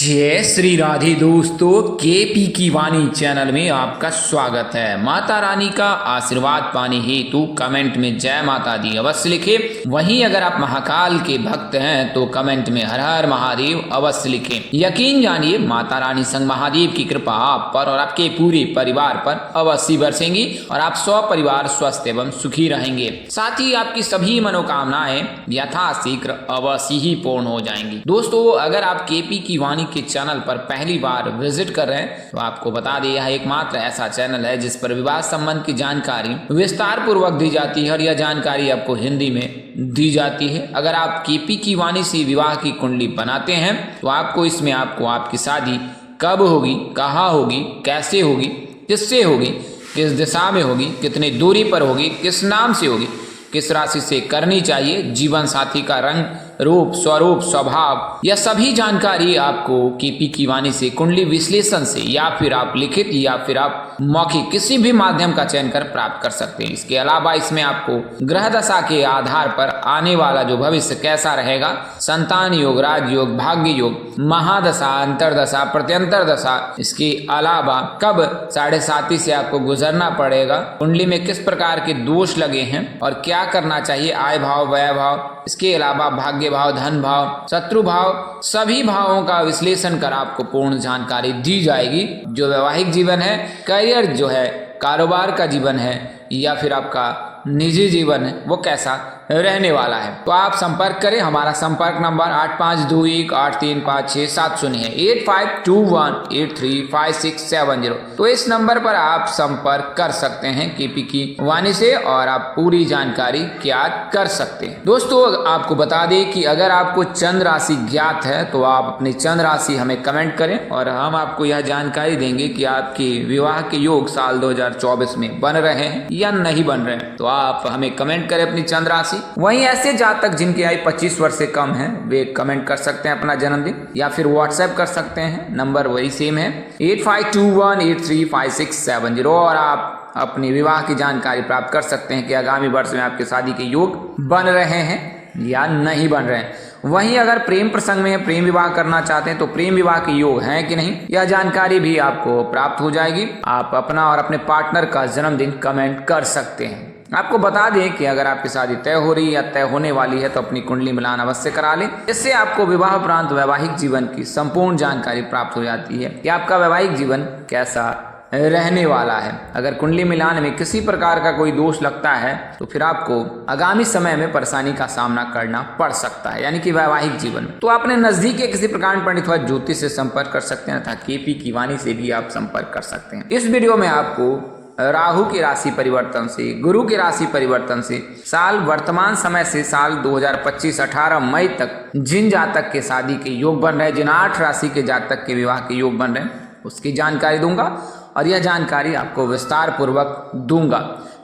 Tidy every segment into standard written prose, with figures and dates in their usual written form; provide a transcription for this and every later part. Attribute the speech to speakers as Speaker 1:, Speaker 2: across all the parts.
Speaker 1: जय श्री राधे दोस्तों, केपी की वाणी चैनल में आपका स्वागत है। माता रानी का आशीर्वाद पाने हेतु कमेंट में जय माता दी अवश्य लिखें। वहीं अगर आप महाकाल के भक्त हैं तो कमेंट में हर हर महादेव अवश्य लिखें। यकीन जानिए माता रानी संग महादेव की कृपा आप पर और आपके पूरे परिवार पर अवश्य बरसेंगी और आप परिवार स्वस्थ एवं सुखी रहेंगे। साथ ही आपकी सभी मनोकामनाएं यथाशीघ्र अवश्य ही पूर्ण हो जाएंगी। दोस्तों, अगर आप केपी की वाणी के चैनल पर पहली बार विजिट कर रहे हैं तो आपको बता दें, यह एकमात्र ऐसा चैनल है जिस पर विवाह संबंध की जानकारी विस्तार पूर्वक दी जाती है और यह जानकारी आपको हिंदी में दी जाती है। अगर आप केपी की वाणी से विवाह की कुंडली बनाते हैं तो आपको इसमें आपकी शादी कब होगी, कहाँ होगी, कैसे होगी, किससे होगी, किस दिशा में होगी, कितनी दूरी पर होगी, किस नाम से होगी, किस राशि से करनी चाहिए, जीवन साथी का रंग, रूप, स्वरूप, स्वभाव, यह सभी जानकारी आपको केपी की वाणी से कुंडली विश्लेषण से या फिर आप लिखित या फिर आप मौखिक किसी भी माध्यम का चयन कर प्राप्त कर सकते हैं। इसके अलावा इसमें आपको ग्रह दशा के आधार पर आने वाला जो भविष्य कैसा रहेगा, संतान योग, राजयोग, भाग्य योग, महादशा, अंतरदशा, प्रत्यंतर दशा, इसके अलावा कब 7.5 से आपको गुजरना पड़ेगा, कुंडली में किस प्रकार के दोष लगे हैं और क्या करना चाहिए, आय भाव, व्यय भाव, इसके अलावा भाग्य भाव, धन भाव, शत्रु भाव, सभी भावों का विश्लेषण कर आपको पूर्ण जानकारी दी जाएगी। जो वैवाहिक जीवन है, करियर जो है, कारोबार का जीवन है या फिर आपका निजी जीवन है, वो कैसा रहने वाला है। तो आप संपर्क करें। हमारा संपर्क नंबर 8521835670 है, 8521835670। तो इस नंबर पर आप संपर्क कर सकते हैं केपी की वाणी से और आप पूरी जानकारी ज्ञात कर सकते हैं। दोस्तों, आपको बता दें कि अगर आपको चंद्र राशि ज्ञात है तो आप अपनी चंद्र राशि हमें कमेंट करें और हम आपको यह जानकारी देंगे कि आपके विवाह के योग साल 2024 में बन रहे हैं या नहीं बन रहे हैं। तो आप हमें कमेंट करें अपनी चंद्र राशि। वहीं ऐसे जातक जिनकी आयु 25 वर्ष से कम है वे कमेंट कर सकते हैं अपना जन्मदिन या फिर व्हाट्सएप कर सकते हैं। नंबर वही सेम है 8521835670 और आप अपनी विवाह की जानकारी प्राप्त कर सकते हैं कि आगामी वर्ष में आपके शादी के योग बन रहे हैं या नहीं बन रहे हैं। वहीं अगर प्रेम प्रसंग में प्रेम विवाह करना चाहते हैं तो प्रेम विवाह के योग हैं कि नहीं, यह जानकारी भी आपको प्राप्त हो जाएगी। आप अपना और अपने पार्टनर का जन्मदिन कमेंट कर सकते हैं। आपको बता दें कि अगर आपकी शादी तय हो रही है या तय होने वाली है तो अपनी कुंडली मिलान अवश्य करा लें। इससे आपको विवाह उपरांत वैवाहिक जीवन की संपूर्ण जानकारी प्राप्त हो जाती है कि आपका वैवाहिक जीवन कैसा रहने वाला है। अगर कुंडली मिलान में किसी प्रकार का कोई दोष लगता है तो फिर आपको आगामी समय में परेशानी का सामना करना पड़ सकता है, यानी कि वैवाहिक जीवन। तो अपने नजदीक के किसी प्रकार पंडित व ज्योतिष से संपर्क कर सकते हैं तथा केपी की वाणी से भी आप संपर्क कर सकते हैं। इस वीडियो में आपको राहु की राशि परिवर्तन से, गुरु की राशि परिवर्तन से, साल वर्तमान समय से साल 2025 18 मई तक जिन जातक के शादी के योग बन रहे हैं, जिन 8 राशि के जातक के विवाह के योग बन रहे हैं, उसकी जानकारी दूंगा और यह जानकारी आपको विस्तार पूर्वक दूंगा।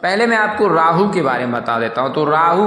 Speaker 1: पहले मैं आपको राहु के बारे में बता देता हूं। तो राहु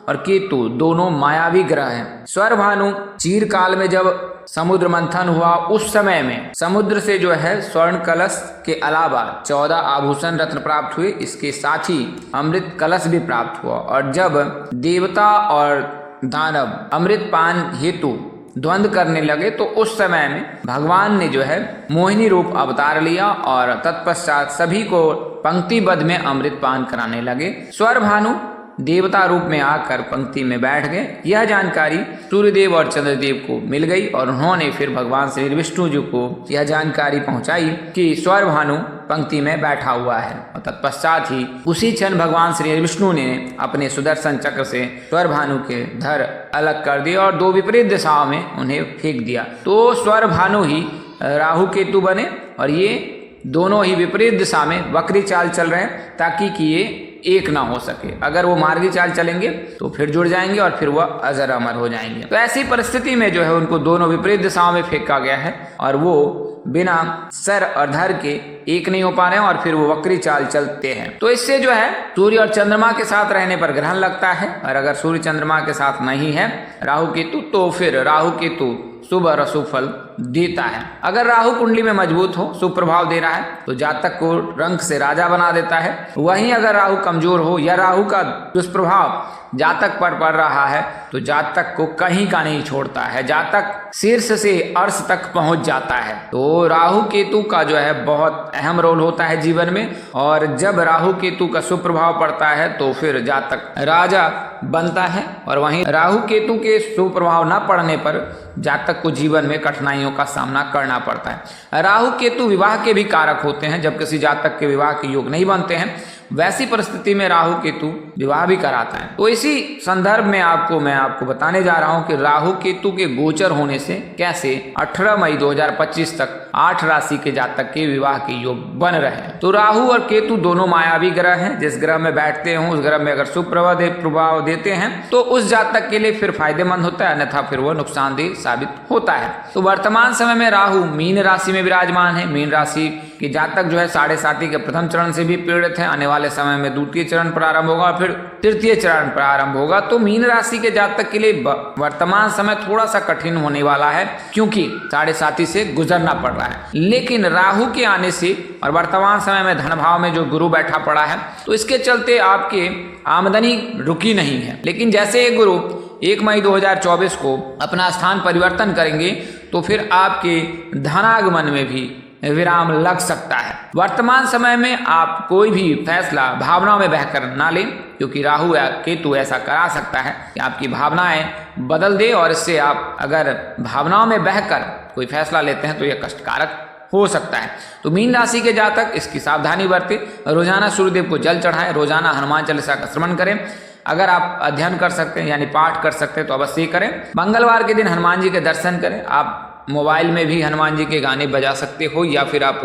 Speaker 1: और केतु दोनों मायावी ग्रह हैं। स्वर्भानु चीरकाल में जब समुद्र मंथन हुआ उस समय में समुद्र से जो है स्वर्ण कलश के अलावा 14 आभूषण रत्न प्राप्त हुए। इसके साथ ही अमृत कलश भी प्राप्त हुआ और जब देवता और दानव अमृत पान हेतु द्वंद्व करने लगे तो उस समय में भगवान ने जो है मोहिनी रूप अवतार लिया और तत्पश्चात सभी को पंक्तिबद्ध में अमृत पान कराने लगे। स्वर्भानु देवता रूप में आकर पंक्ति में बैठ गए। यह जानकारी सूर्यदेव और चंद्रदेव को मिल गई और उन्होंने फिर भगवान श्री विष्णु जी को यह जानकारी पहुंचाई कि स्वर्भानु पंक्ति में बैठा हुआ है और तत्पश्चात ही उसी क्षण भगवान श्री विष्णु ने अपने सुदर्शन चक्र से स्वर्भानु के धर अलग कर दिए और 2 विपरीत दिशाओं में उन्हें फेंक दिया। तो स्वर्भानु ही राहु केतु बने और ये दोनों ही विपरीत दिशा में वक्री चाल चल रहे हैं ताकि कि ये एक ना हो सके। अगर वो मार्गी चाल चलेंगे तो फिर जुड़ जाएंगे और फिर वह अजर अमर हो जाएंगे। तो ऐसी परिस्थिति में जो है उनको दोनों विपरीत दिशाओं में फेंका गया है और वो बिना सर और धर के एक नहीं हो पा रहे हैं और फिर वो वक्री चाल चलते हैं। तो इससे जो है सूर्य और चंद्रमा के साथ रहने पर ग्रहण लगता है और अगर सूर्य चंद्रमा के साथ नहीं है राहु केतु तो फिर राहु केतु शुभ और अशुभ फल देता है। अगर राहु कुंडली में मजबूत हो, शुभ प्रभाव दे रहा है, तो जातक को रंक से राजा बना देता है। वहीं अगर राहु कमजोर हो या राहु का दुष्प्रभाव जातक पर पड़ रहा है तो जातक को कहीं का नहीं छोड़ता है, जातक शीर्ष से अर्श तक पहुंच जाता है। तो राहु केतु का जो है बहुत अहम रोल होता है जीवन में, और जब राहु केतु का शुभ प्रभाव पड़ता है तो फिर जातक राजा बनता है, और वहीं राहु केतु के शुभ प्रभाव न पड़ने पर जातक को जीवन में कठिनाइयों का सामना करना पड़ता है। राहु केतु विवाह के भी कारक होते हैं। जब किसी जातक के विवाह के योग नहीं बनते हैं, वैसी परिस्थिति में राहु केतु विवाह भी कराता है। तो इसी संदर्भ में मैं आपको बताने जा रहा हूं कि राहु केतु के गोचर होने से कैसे 18 मई 2025 तक 8 राशि के जातक के विवाह के योग बन रहे हैं। तो राहु और केतु दोनों मायावी ग्रह हैं। जिस ग्रह में बैठते हो उस ग्रह में अगर शुभ प्रभाव देते हैं तो उस जातक के लिए फिर फायदेमंद होता है, अन्यथा फिर वो नुकसानदेह साबित होता है। तो वर्तमान समय में राहु मीन राशि में विराजमान है। मीन राशि के जातक जो है 7.5 के प्रथम चरण से भी पीड़ित है। आने वाले समय में द्वितीय चरण प्रारंभ होगा, फिर तृतीय चरण प्रारंभ होगा। तो मीन राशि के जातक के लिए वर्तमान समय थोड़ा सा कठिन होने वाला है, क्योंकि 7.5 से गुजरना पड़ रहा है। लेकिन राहु के आने से और वर्तमान समय में धन भाव में जो गुरु बैठा पड़ा है, तो इसके चलते आपके आमदनी रुकी नहीं है। लेकिन जैसे ये गुरु 1 मई 2024 को अपना स्थान परिवर्तन करेंगे तो फिर आपके धनागमन में भी विराम लग सकता है। वर्तमान समय में आप कोई भी फैसला भावनाओं में बहकर ना लें, क्योंकि राहु या केतु ऐसा करा सकता है कि आपकी भावनाएं बदल दे, और इससे आप अगर भावनाओं में बहकर कोई फैसला लेते हैं तो यह कष्टकारक हो सकता है। तो मीन राशि के जातक इसकी सावधानी बरतें। रोजाना सूर्यदेव को जल चढ़ाएं, रोजाना हनुमान चालीसा का श्रवण करें। अगर आप अध्ययन कर सकते हैं यानी पाठ कर सकते हैं तो अवश्य करें। मंगलवार के दिन हनुमान जी के दर्शन करें। आप मोबाइल में भी हनुमान जी के गाने बजा सकते हो या फिर आप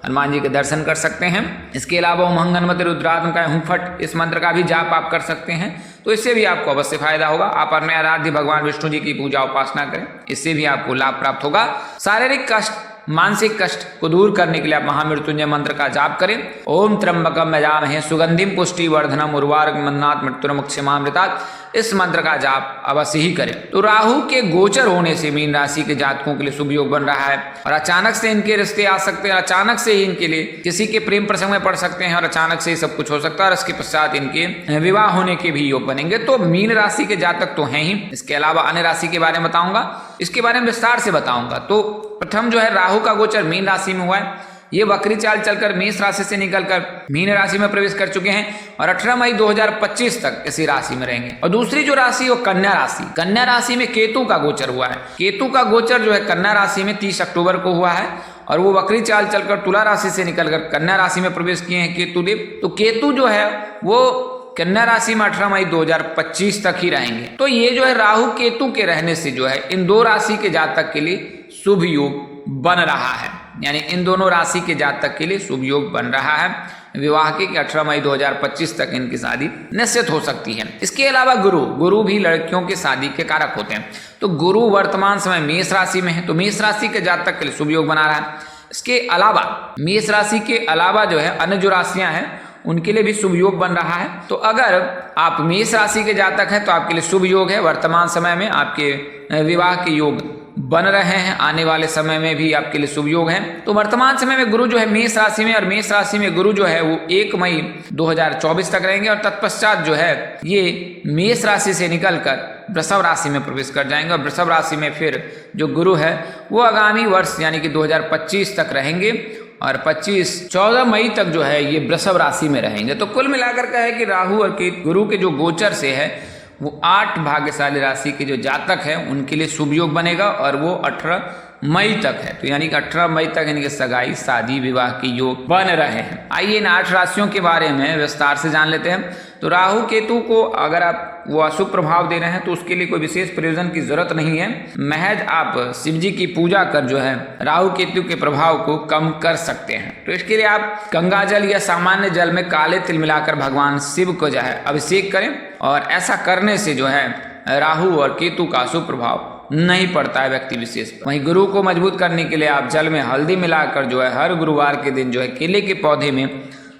Speaker 1: हनुमान जी के दर्शन कर सकते हैं। इसके अलावा ओम हंगनमते रुद्रात्मकाय हुं फट इस मंत्र का भी जाप आप कर सकते हैं, तो इससे भी आपको अवश्य फायदा होगा। आप अपने आराध्य भगवान विष्णु जी की पूजा उपासना करें, इससे भी आपको लाभ प्राप्त होगा। शारीरिक कष्ट, मानसिक कष्ट को दूर करने के लिए आप महामृत्युंजय मंत्र का जाप करें। ओम त्र्यंबकम यजामहे सुगंधिम पुष्टिवर्धनम उर्वारुकं मन्नात् मृत्युर्मुक्षीमामृतात्, इस मंत्र का जाप अवश्य ही करें। तो राहु के गोचर होने से मीन राशि के जातकों के लिए शुभ योग बन रहा है, और अचानक से इनके रिश्ते आ सकते हैं। अचानक से ही इनके लिए किसी के प्रेम प्रसंग में पड़ सकते हैं, और अचानक से ही सब कुछ हो सकता है, और इसके पश्चात इनके विवाह होने के भी योग बनेंगे। तो मीन राशि के जातक तो हैं ही, इसके अलावा अन्य राशि के बारे में बताऊंगा, इसके बारे में विस्तार से बताऊंगा। तो प्रथम जो है राहु का गोचर मीन राशि में हुआ है। ये वक्री चाल चलकर मेष राशि से निकलकर मीन राशि में प्रवेश कर चुके हैं, और 18 मई 2025 तक इसी राशि में रहेंगे। और दूसरी जो राशि वो कन्या राशि। कन्या राशि में केतु का गोचर हुआ है। केतु का गोचर जो है कन्या राशि में 30 अक्टूबर को हुआ है, और वो वक्री चाल चलकर तुला राशि से निकलकर कन्या राशि में प्रवेश किए हैं केतु देव। तो केतु जो है वो कन्या राशि में 18 मई 2025 तक ही रहेंगे। तो ये जो है राहु केतु के रहने से जो है इन दो राशि के जातक के लिए शुभ योग बन रहा है, यानी इन दोनों राशि के जातक के लिए शुभ योग बन रहा है विवाह के, 18 मई 2025 तक इनकी शादी निश्चित हो सकती है। इसके अलावा गुरु भी लड़कियों की शादी के कारक होते हैं। तो गुरु वर्तमान समय मेष राशि में है, तो मेष राशि के जातक के लिए शुभ योग बना रहा है। इसके अलावा मेष राशि के अलावा जो है अन्य जो राशियां हैं उनके लिए भी शुभ योग बन रहा है। तो अगर आप मेष राशि के जातक हैं तो आपके लिए शुभ योग है। वर्तमान समय में आपके विवाह के योग बन रहे हैं, आने वाले समय में भी आपके लिए शुभ योग है। तो वर्तमान समय में गुरु जो है मेष राशि में, और मेष राशि में गुरु जो है वो 1 मई 2024 तक रहेंगे, और तत्पश्चात जो है ये मेष राशि से निकलकर वृषभ राशि में प्रवेश कर जाएंगे, और वृषभ राशि में फिर जो गुरु है वो आगामी वर्ष यानी कि 2025 तक रहेंगे, और 14 मई तक जो है ये वृषभ राशि में रहेंगे। तो कुल मिलाकर का है कि राहु और केतु गुरु के जो गोचर से है वो 8 भाग्यशाली राशि के जो जातक हैं उनके लिए शुभ योग बनेगा, और वो 18 मई तक है। तो यानी कि 18 मई तक इनके सगाई, शादी, विवाह के योग बन रहे हैं। आइए इन 8 राशियों के बारे में विस्तार से जान लेते हैं। तो राहु केतु को अगर आप वो अशुभ प्रभाव दे रहे हैं तो उसके लिए कोई विशेष प्रयोजन की जरूरत नहीं है। महज आप शिव जी की पूजा कर जो है राहु केतु के प्रभाव को कम कर सकते हैं। तो इसके लिए आप गंगा जल या सामान्य जल में काले तिल मिलाकर भगवान शिव को जो है अभिषेक करें, और ऐसा करने से जो है राहु और केतु का अशुभ प्रभाव नहीं पड़ता है व्यक्ति विशेष पर। वहीं गुरु को मजबूत करने के लिए आप जल में हल्दी मिलाकर जो है हर गुरुवार के दिन जो है केले के पौधे में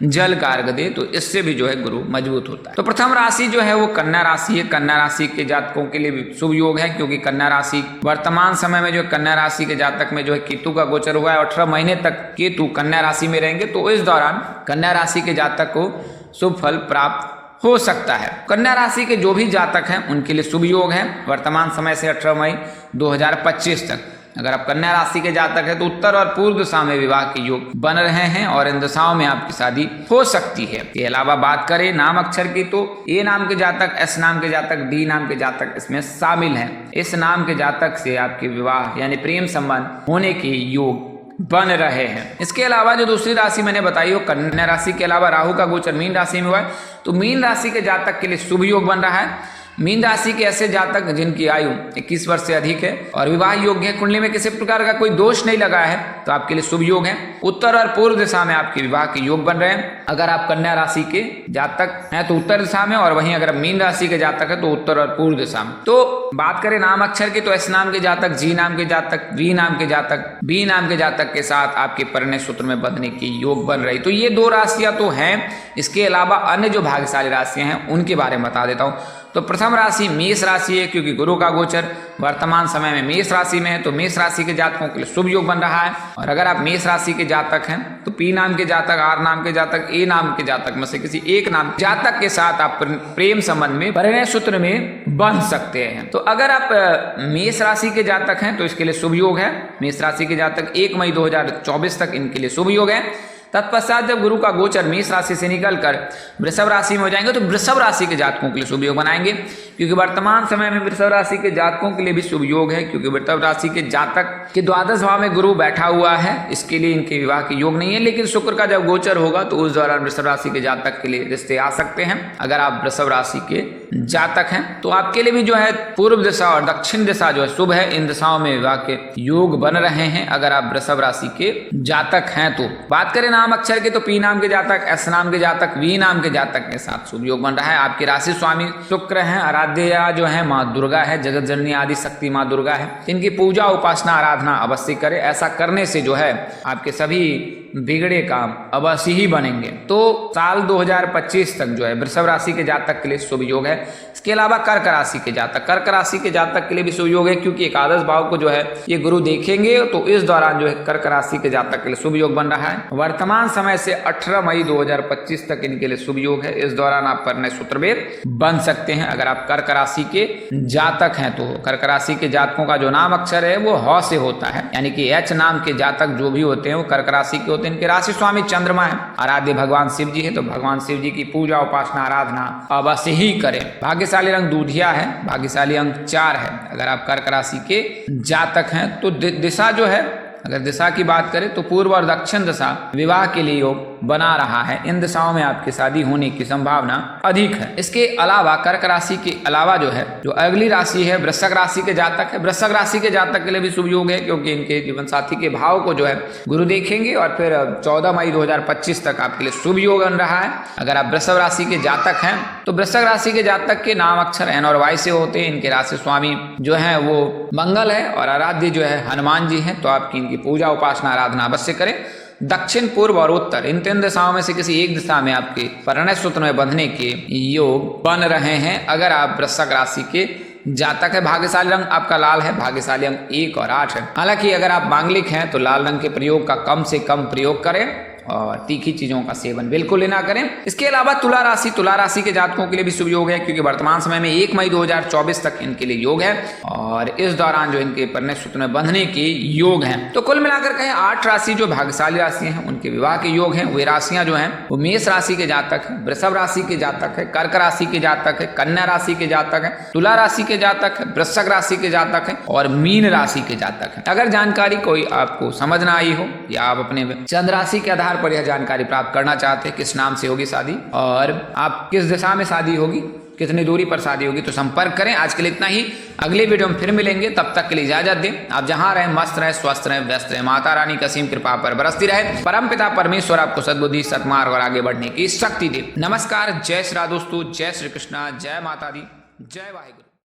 Speaker 1: जल का अर्घ दे, तो इससे भी जो है गुरु मजबूत होता है। तो प्रथम राशि जो है वो कन्या राशि है। कन्या राशि के जातकों के लिए भी शुभ योग है, क्योंकि कन्या राशि वर्तमान समय में जो कन्या राशि के जातक में जो है केतु का गोचर हुआ है। 18 महीने तक केतु कन्या राशि में रहेंगे, तो इस दौरान कन्या राशि के जातक को शुभ फल प्राप्त हो सकता है। कन्या राशि के जो भी जातक हैं उनके लिए शुभ योग है वर्तमान समय से 18 मई 2025 तक। अगर आप कन्या राशि के जातक हैं तो उत्तर और पूर्व दिशा में विवाह के योग बन रहे हैं और इन दिशाओं में आपकी शादी हो सकती है। इसके अलावा बात करें नाम अक्षर की, तो ए नाम के जातक, एस नाम के जातक, डी नाम के जातक इसमें शामिल हैं। इस नाम के जातक से आपके विवाह यानी प्रेम संबंध होने के योग बन रहे हैं। इसके अलावा जो दूसरी राशि मैंने बताई हो कन्या राशि के अलावा राहु का गोचर मीन राशि में हुआ है, तो मीन राशि के जातक के लिए शुभ योग बन रहा है। मीन राशि के ऐसे जातक जिनकी आयु 21 वर्ष से अधिक है और विवाह योग्य है, कुंडली में किसी प्रकार का कोई दोष नहीं लगा है, तो आपके लिए शुभ योग है। उत्तर और पूर्व दिशा में आपके विवाह के योग बन रहे हैं। अगर आप कन्या राशि के जातक हैं तो उत्तर दिशा में, और वहीं अगर मीन राशि के जातक है तो उत्तर और पूर्व दिशा में। तो बात करें नाम अक्षर की, तो एस नाम के जातक, जी नाम के जातक, वी नाम के जातक, बी नाम के जातक के साथ आपके परिणय सूत्र में बंधने के योग बन रही। तो ये 2 राशियां तो हैं। इसके अलावा अन्य जो भाग्यशाली राशियां हैं उनके बारे में बता देता हूं। तो प्रथम राशि मेष राशि है, क्योंकि गुरु का गोचर वर्तमान समय में मेष राशि में है, तो मेष राशि के जातकों के लिए शुभ योग बन रहा है। और अगर आप मेष राशि के जातक हैं तो पी नाम के जातक, आर नाम के जातक, ए नाम के जातक में से किसी एक नाम जातक के साथ आप प्रेम संबंध में परिणय सूत्र में बंध सकते हैं। तो अगर आप मेष राशि के जातक हैं तो इसके लिए शुभ योग है। मेष राशि के जातक 1 मई 2024 तक इनके लिए शुभ योग है। तत्पश्चात जब गुरु का गोचर मेष राशि से निकलकर वृषभ राशि में हो जाएंगे तो वृषभ राशि के जातकों के लिए शुभ योग बनाएंगे, क्योंकि वर्तमान समय में वृषभ राशि के जातकों के लिए भी शुभ योग है, क्योंकि वृषभ राशि के जातक के द्वादश भाव में गुरु बैठा हुआ है। इसके लिए इनके विवाह के योग नहीं है, लेकिन शुक्र का जब गोचर होगा तो उस दौरान वृषभ राशि के जातक के लिए रिश्ते आ सकते हैं। अगर आप वृषभ राशि के जातक हैं तो आपके लिए भी जो है पूर्व दिशा और दक्षिण दिशा जो है शुभ है। इन दिशाओं में विवाह के योग बन रहे हैं अगर आप वृषभ राशि के जातक हैं। तो बात करें नाम अक्षर के, तो पी नाम के जातक, एस नाम के जातक, वी नाम के जातक के साथ शुभ योग बन रहा है। आपके राशि स्वामी शुक्र हैं। आराध्य जो है माँ दुर्गा है, जगत जननी आदि शक्ति माँ दुर्गा है। इनकी पूजा उपासना आराधना अवश्य करें। ऐसा करने से जो है आपके सभी बिगड़े काम अवश्य ही बनेंगे। तो साल 2025 तक जो है वृषभ राशि के जातक के लिए शुभ योग है। इसके अलावा कर्क राशि के जातक, कर्क राशि के जातक के लिए भी शुभ योग है, क्योंकि एकादश भाव को जो है ये गुरु देखेंगे, तो इस दौरान जो है कर्क राशि के जातक के लिए शुभ योग बन रहा है। वर्तमान समय से 18 मई 2025 तक इनके लिए शुभ योग है। इस दौरान आप परिणय सूत्रभेद बन सकते हैं अगर आप कर्क राशि के जातक हैं। तो कर्क राशि के जातकों का जो नाम अक्षर है वो ह से होता है, यानी कि एच नाम के जातक जो भी होते हैं वो कर्क राशि के होते हैं। इनके राशि स्वामी चंद्रमा है। आराध्य भगवान शिव जी है, तो भगवान शिव जी की पूजा उपासना आराधना अवश्य ही करें। भाग्यशाली रंग दूधिया है, भाग्यशाली अंक 4 है। अगर आप कर्क राशि के जातक हैं तो दिशा जो है, अगर दिशा की बात करें तो पूर्व और दक्षिण दिशा विवाह के लिए योग बना रहा है। इन दिशाओं में आपकी शादी होने की संभावना अधिक है। इसके अलावा कर्क राशि के अलावा जो है जो अगली राशि है वृश्चिक राशि के जातक है। वृश्चिक राशि के जातक के लिए भी शुभ योग है, क्योंकि इनके जीवन साथी के भाव को जो है गुरु देखेंगे और फिर 14 मई 2025 तक आपके लिए शुभ योग बन रहा है। अगर आप वृषभ राशि के जातक हैं तो वृश्चिक राशि के जातक के नाम अक्षर एन और वाई से होते हैं। इनके राशि स्वामी जो है वो मंगल है और आराध्य जो है हनुमान जी हैं। तो आपकी इनकी पूजा उपासना आराधना अवश्य करें। दक्षिण पूर्व और उत्तर इन 3 दिशाओं में से किसी एक दिशा में आपके परिणय सूत्र में बंधने के योग बन रहे हैं अगर आप वृश्चिक राशि के जातक है। भाग्यशाली रंग आपका लाल है, भाग्यशाली अंक 1 और 8 है। हालांकि अगर आप मांगलिक हैं तो लाल रंग के प्रयोग का कम से कम प्रयोग करें और तीखी चीजों का सेवन बिल्कुल ना करें। इसके अलावा तुला राशि के जातकों के लिए भी शुभ योग है, क्योंकि वर्तमान समय में 1 मई 2024 तक इनके लिए योग है और इस दौरान जो इनके परिणय सूत्र में बंधने के योग हैं। तो कुल मिलाकर कहें 8 राशि जो भाग्यशाली राशि हैं उनके विवाह के योग हैं। वे राशियां जो हैं वो मेष राशि के जातक है, वृषभ राशि के जातक है, कर्क राशि के जातक है, कन्या राशि के जातक है, तुला राशि के जातक है, वृश्चिक राशि के जातक है और मीन राशि के जातक है। अगर जानकारी कोई आपको समझ ना आई हो या आप अपने चंद्र राशि के आधार पर यह जानकारी प्राप्त करना चाहते हैं, किस नाम से होगी शादी और आप किस दिशा में शादी होगी, कितनी दूरी पर शादी होगी, तो संपर्क करें। आज के लिए इतना ही। अगले वीडियो में फिर मिलेंगे, तब तक के लिए इजाजत दें। आप जहां रहें मस्त रहें, स्वस्थ रहें, व्यस्त रहें। माता रानी की असीम कृपा पर बरसती रहे। परमपिता परमेश्वर आपको सद्बुद्धि, सत्मार्ग और आगे बढ़ने की शक्ति दे। नमस्कार, जय श्री राम दोस्तों, जय श्री कृष्णा, जय माता दी, जय वाहिगुरु।